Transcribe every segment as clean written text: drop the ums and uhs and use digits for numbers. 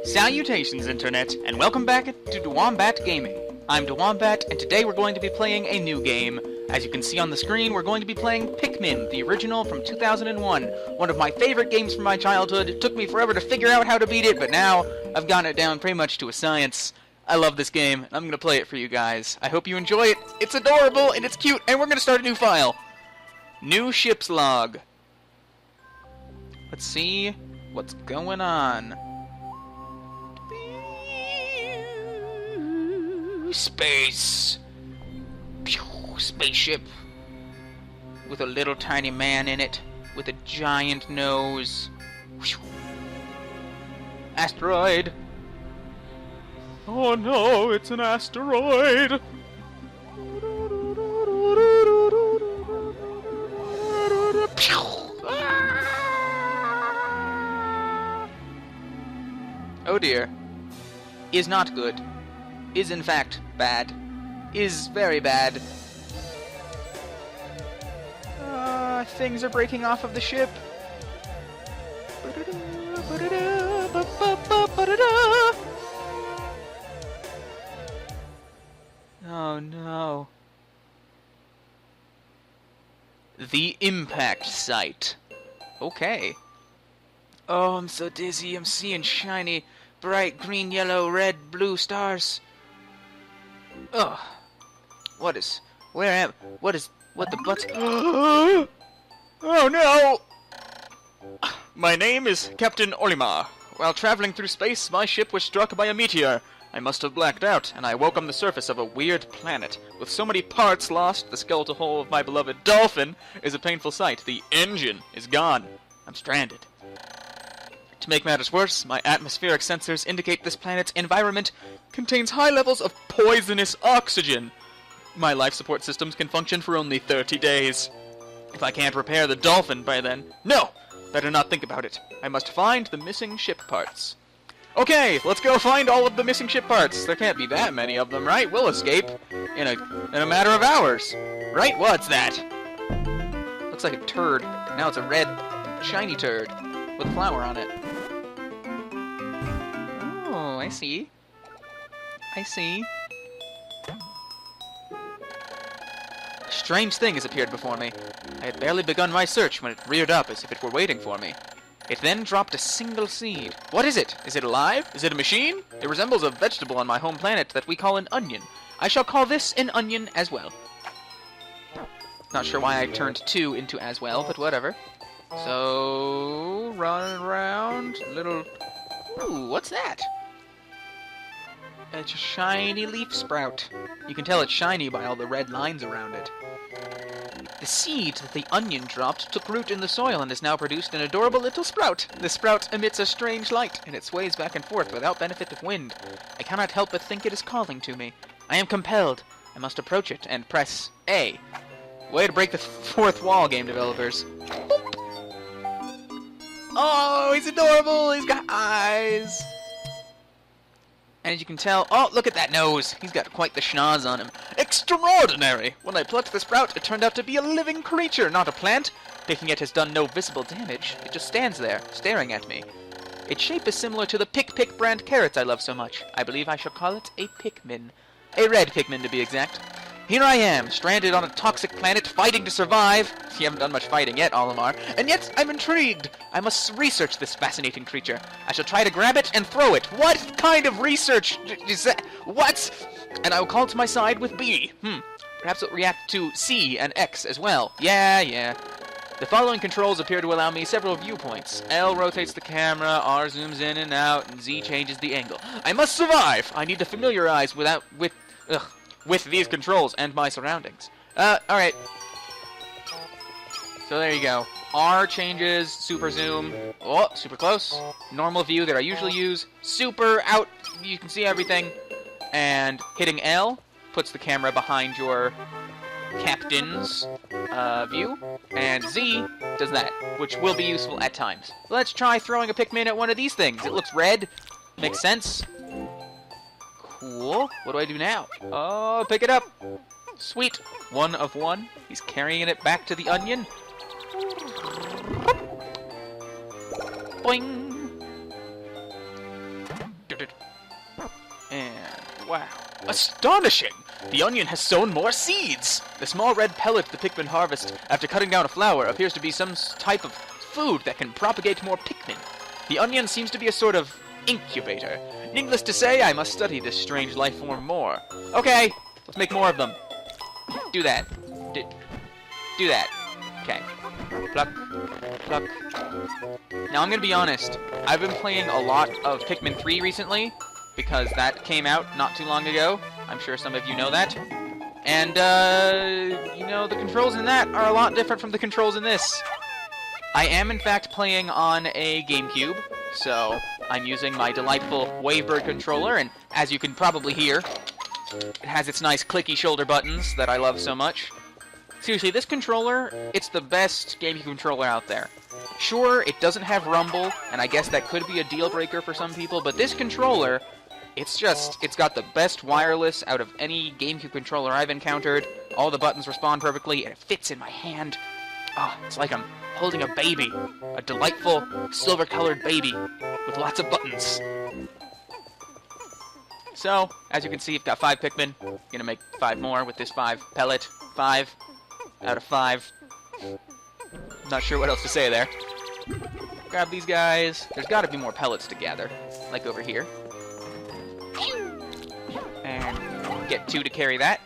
Salutations, Internet, and welcome back to DaWombatGaming. I'm DaWombat, and today we're going to be playing a new game. As you can see on the screen, we're going to be playing Pikmin, the original from 2001. One of my favorite games from my childhood. It took me forever to figure out how to beat it, but now I've gotten it down pretty much to a science. I love this game, and I'm going to play it for you guys. I hope you enjoy it. It's adorable, and it's cute, and we're going to start a new file. New ship's log. Let's see what's going on. Space. Spaceship. With a little tiny man in it. With a giant nose. Asteroid. Oh no, it's an asteroid. Oh dear. Is not good. Is in fact bad. Is very bad. Things are breaking off of the ship. Oh no. The impact site. Okay. Oh, I'm so dizzy. I'm seeing shiny, bright green, yellow, red, blue stars. Ugh. What the butt? Oh no! My name is Captain Olimar. While traveling through space, my ship was struck by a meteor. I must have blacked out, and I woke on the surface of a weird planet. With so many parts lost, the skeletal hull of my beloved dolphin is a painful sight. The engine is gone. I'm stranded. To make matters worse, my atmospheric sensors indicate this planet's environment contains high levels of poisonous oxygen. My life support systems can function for only 30 days. If I can't repair the dolphin by then... No! Better not think about it. I must find the missing ship parts. Okay, let's go find all of the missing ship parts. There can't be that many of them, right? We'll escape in a matter of hours. Right? What's that? Looks like a turd. Now it's a red, shiny turd with a flower on it. Oh, I see. I see. A strange thing has appeared before me. I had barely begun my search when it reared up as if it were waiting for me. It then dropped a single seed. What is it? Is it alive? Is it a machine? It resembles a vegetable on my home planet that we call an onion. I shall call this an onion as well. Not sure why I turned 2 into as well, but whatever. So, run around, little... Ooh, what's that? It's a shiny leaf sprout. You can tell it's shiny by all the red lines around it. The seed that the onion dropped took root in the soil and has now produced an adorable little sprout. The sprout emits a strange light, and it sways back and forth without benefit of wind. I cannot help but think it is calling to me. I am compelled. I must approach it and press A. Way to break the fourth wall, game developers. Boop. Oh, he's adorable! He's got eyes! And as you can tell, oh, look at that nose! He's got quite the schnoz on him. Extraordinary! When I plucked the sprout, it turned out to be a living creature, not a plant. Picking it has done no visible damage. It just stands there, staring at me. Its shape is similar to the Pick brand carrots I love so much. I believe I shall call it a Pikmin. A red Pikmin, to be exact. Here I am, stranded on a toxic planet, fighting to survive. You haven't done much fighting yet, Olimar. And yet, I'm intrigued. I must research this fascinating creature. I shall try to grab it and throw it. What kind of research is that? What? And I will call to my side with B. Perhaps it'll react to C and X as well. Yeah. The following controls appear to allow me several viewpoints. L rotates the camera, R zooms in and out, and Z changes the angle. I must survive! I need to familiarize with these controls and my surroundings. Alright. So there you go. R changes, super zoom. Oh, super close. Normal view that I usually use. Super out, you can see everything. And hitting L puts the camera behind your captain's view. And Z does that, which will be useful at times. Let's try throwing a Pikmin at one of these things. It looks red. Makes sense. Cool. What do I do now? Oh, pick it up. Sweet. 1 of 1. He's carrying it back to the onion. Boing! And wow. Astonishing! The onion has sown more seeds! The small red pellet the Pikmin harvest after cutting down a flower appears to be some type of food that can propagate more Pikmin. The onion seems to be a sort of incubator. Needless to say, I must study this strange life form more. Okay, let's make more of them. Do that. Do that. Okay. Pluck. Pluck. Now, I'm gonna be honest. I've been playing a lot of Pikmin 3 recently, because that came out not too long ago. I'm sure some of you know that. And, you know, the controls in that are a lot different from the controls in this. I am, in fact, playing on a GameCube, so I'm using my delightful Wavebird controller, and as you can probably hear, it has its nice clicky shoulder buttons that I love so much. Seriously, this controller, it's the best GameCube controller out there. Sure, it doesn't have rumble, and I guess that could be a deal breaker for some people, but this controller, it's got the best wireless out of any GameCube controller I've encountered. All the buttons respond perfectly, and it fits in my hand. Oh, it's like I'm holding a baby. A delightful, silver-colored baby with lots of buttons. So, as you can see, I've got 5 Pikmin. Gonna make 5 more with this 5 pellet. 5 out of 5. Not sure what else to say there. Grab these guys. There's gotta be more pellets to gather, like over here. And get 2 to carry that.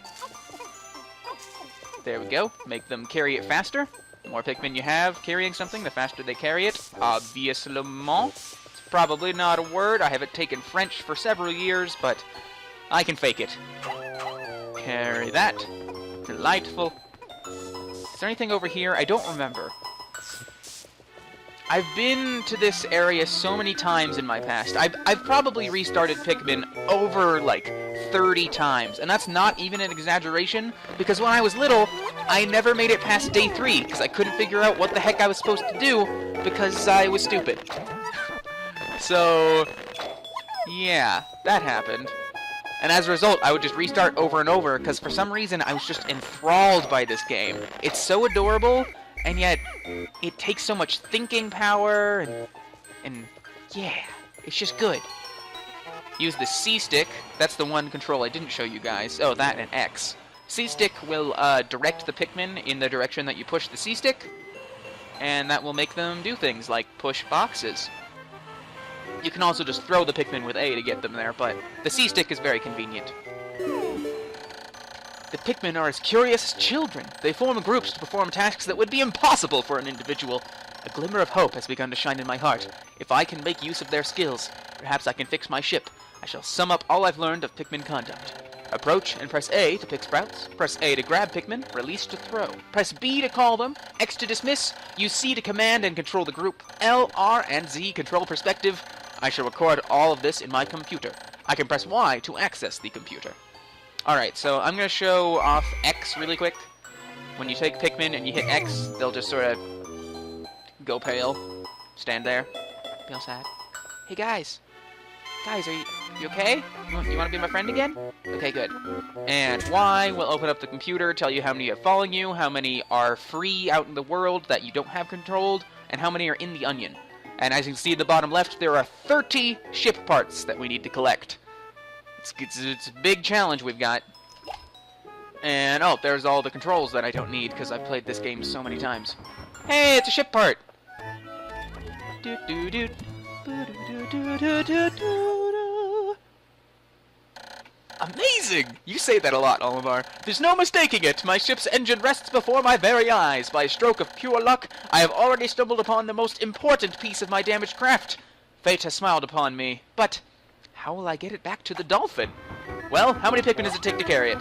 There we go. Make them carry it faster. The more Pikmin you have carrying something, the faster they carry it. Obviously. It's probably not a word. I haven't taken French for several years, but I can fake it. Carry that. Delightful. Is there anything over here? I don't remember. I've been to this area so many times in my past. I've probably restarted Pikmin over, like, 30 times. And that's not even an exaggeration, because when I was little, I never made it past day 3, because I couldn't figure out what the heck I was supposed to do, because I was stupid. So, yeah, that happened. And as a result, I would just restart over and over, because for some reason, I was just enthralled by this game. It's so adorable, and yet, it takes so much thinking power, and yeah, it's just good. Use the C-stick. That's the one control I didn't show you guys. Oh, that and X. C-stick will direct the Pikmin in the direction that you push the C-stick, and that will make them do things like push boxes. You can also just throw the Pikmin with A to get them there, but the C-stick is very convenient. The Pikmin are as curious as children. They form groups to perform tasks that would be impossible for an individual. A glimmer of hope has begun to shine in my heart. If I can make use of their skills, perhaps I can fix my ship. I shall sum up all I've learned of Pikmin conduct. Approach and press A to pick sprouts. Press A to grab Pikmin. Release to throw. Press B to call them. X to dismiss. Use C to command and control the group. L, R, and Z control perspective. I shall record all of this in my computer. I can press Y to access the computer. Alright, so I'm going to show off X really quick. When you take Pikmin and you hit X, they'll just sort of go pale. Stand there. Feel sad. Hey guys. Guys, are you okay? You want to be my friend again? Okay, good. And Y will open up the computer, tell you how many are following you, how many are free out in the world that you don't have controlled, and how many are in the onion. And as you can see at the bottom left, there are 30 ship parts that we need to collect. It's a big challenge we've got. And, oh, there's all the controls that I don't need, because I've played this game so many times. Hey, it's a ship part! Amazing! You say that a lot, Olimar. There's no mistaking it. My ship's engine rests before my very eyes. By a stroke of pure luck, I have already stumbled upon the most important piece of my damaged craft. Fate has smiled upon me, but how will I get it back to the dolphin? Well, how many Pikmin does it take to carry it?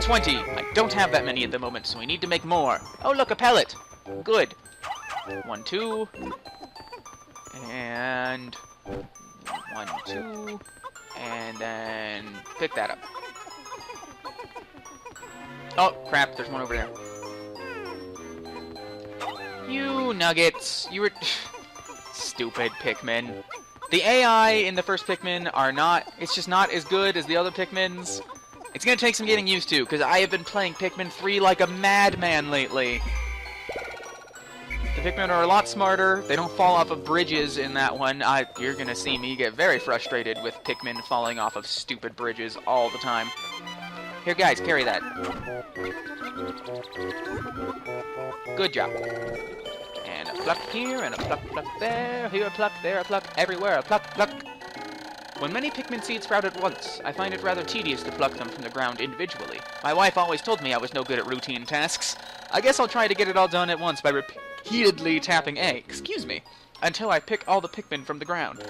20. I don't have that many at the moment, so we need to make more. Oh, look, a pellet. Good. 1, 2. And 1, 2. And then pick that up. Oh, crap, there's one over there. You nuggets. You were... Stupid Pikmin. The AI in the first Pikmin are not... It's just not as good as the other Pikmins. It's gonna take some getting used to, because I have been playing Pikmin 3 like a madman lately. The Pikmin are a lot smarter. They don't fall off of bridges in that one. You're gonna see me get very frustrated with Pikmin falling off of stupid bridges all the time. Here, guys, carry that. Good job. And a pluck here, and a pluck there. Here a pluck, there a pluck, everywhere a pluck. When many Pikmin seeds sprout at once, I find it rather tedious to pluck them from the ground individually. My wife always told me I was no good at routine tasks. I guess I'll try to get it all done at once by repeatedly tapping A, until I pick all the Pikmin from the ground.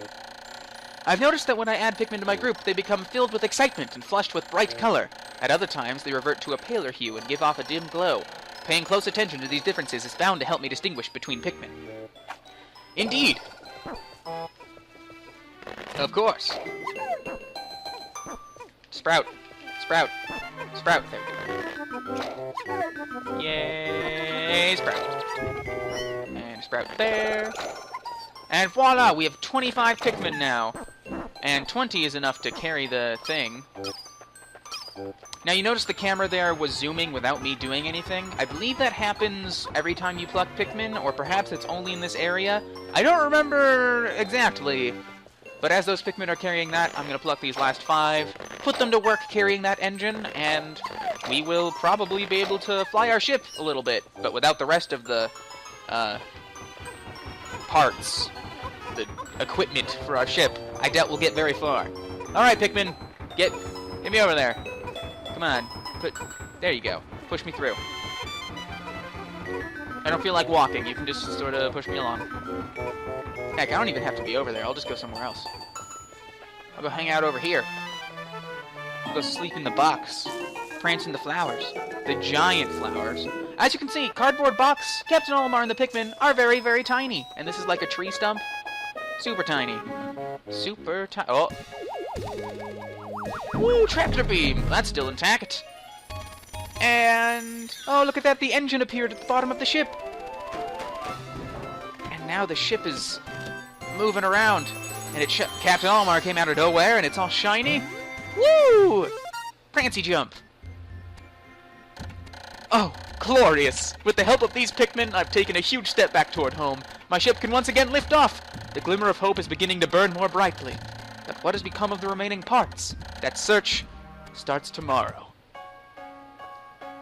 I've noticed that when I add Pikmin to my group, they become filled with excitement and flushed with bright color. At other times, they revert to a paler hue and give off a dim glow. Paying close attention to these differences is bound to help me distinguish between Pikmin. Indeed! Of course. Sprout. Sprout. Sprout. There we go. Yay, Sprout. And Sprout there. And voila, we have 25 Pikmin now. And 20 is enough to carry the thing. Now you notice the camera there was zooming without me doing anything. I believe that happens every time you pluck Pikmin, or perhaps it's only in this area. I don't remember exactly. But as those Pikmin are carrying that, I'm going to pluck these last 5, put them to work carrying that engine, and we will probably be able to fly our ship a little bit, but without the rest of the parts, the equipment for our ship. I doubt we'll get very far. Alright, Pikmin, get me over there. Come on, there you go. Push me through. I don't feel like walking, you can just sort of push me along. Heck, I don't even have to be over there. I'll just go somewhere else. I'll go hang out over here. I'll go sleep in the box. Prance in the flowers. The giant flowers. As you can see, cardboard box, Captain Olimar and the Pikmin are very, very tiny. And this is like a tree stump. Super tiny. Super tiny. Oh. Woo, tractor beam. That's still intact. And... oh, look at that. The engine appeared at the bottom of the ship. And now the ship is... moving around, and Captain Olimar came out of nowhere, and it's all shiny. Woo! Prancy jump. Oh, glorious! With the help of these Pikmin, I've taken a huge step back toward home. My ship can once again lift off. The glimmer of hope is beginning to burn more brightly. But what has become of the remaining parts? That search starts tomorrow.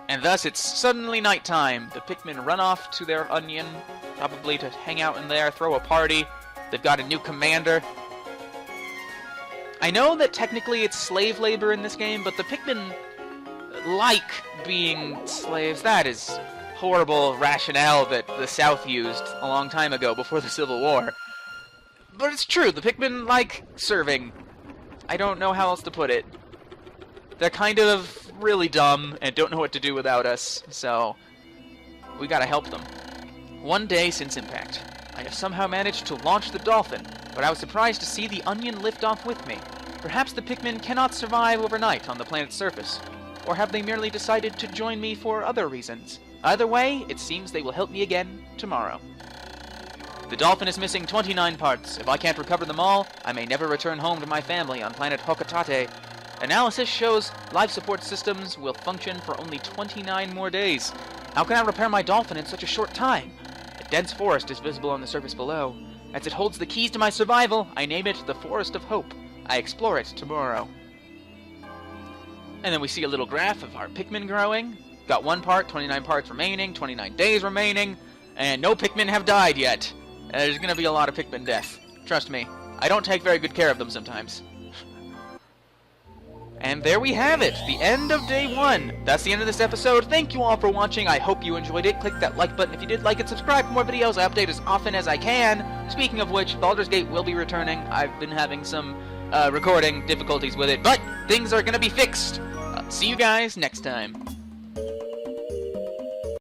And thus, it's suddenly nighttime. The Pikmin run off to their onion, probably to hang out in there, throw a party. They've got a new commander. I know that technically it's slave labor in this game, but the Pikmin like being slaves. That is horrible rationale that the South used a long time ago before the Civil War. But it's true, the Pikmin like serving. I don't know how else to put it. They're kind of really dumb and don't know what to do without us, so we gotta help them. One day since Impact, I have somehow managed to launch the Dolphin, but I was surprised to see the Onion lift off with me. Perhaps the Pikmin cannot survive overnight on the planet's surface, or have they merely decided to join me for other reasons? Either way, it seems they will help me again tomorrow. The Dolphin is missing 29 parts. If I can't recover them all, I may never return home to my family on planet Hokotate. Analysis shows life support systems will function for only 29 more days. How can I repair my Dolphin in such a short time? A dense forest is visible on the surface below. As it holds the keys to my survival, I name it the Forest of Hope. I explore it tomorrow. And then we see a little graph of our Pikmin growing. Got 1 part, 29 parts remaining, 29 days remaining, and no Pikmin have died yet. There's gonna be a lot of Pikmin death. Trust me, I don't take very good care of them sometimes. And there we have it, the end of day 1. That's the end of this episode. Thank you all for watching. I hope you enjoyed it. Click that like button if you did like it. Subscribe for more videos. I update as often as I can. Speaking of which, Baldur's Gate will be returning. I've been having some recording difficulties with it, but things are going to be fixed. See you guys next time.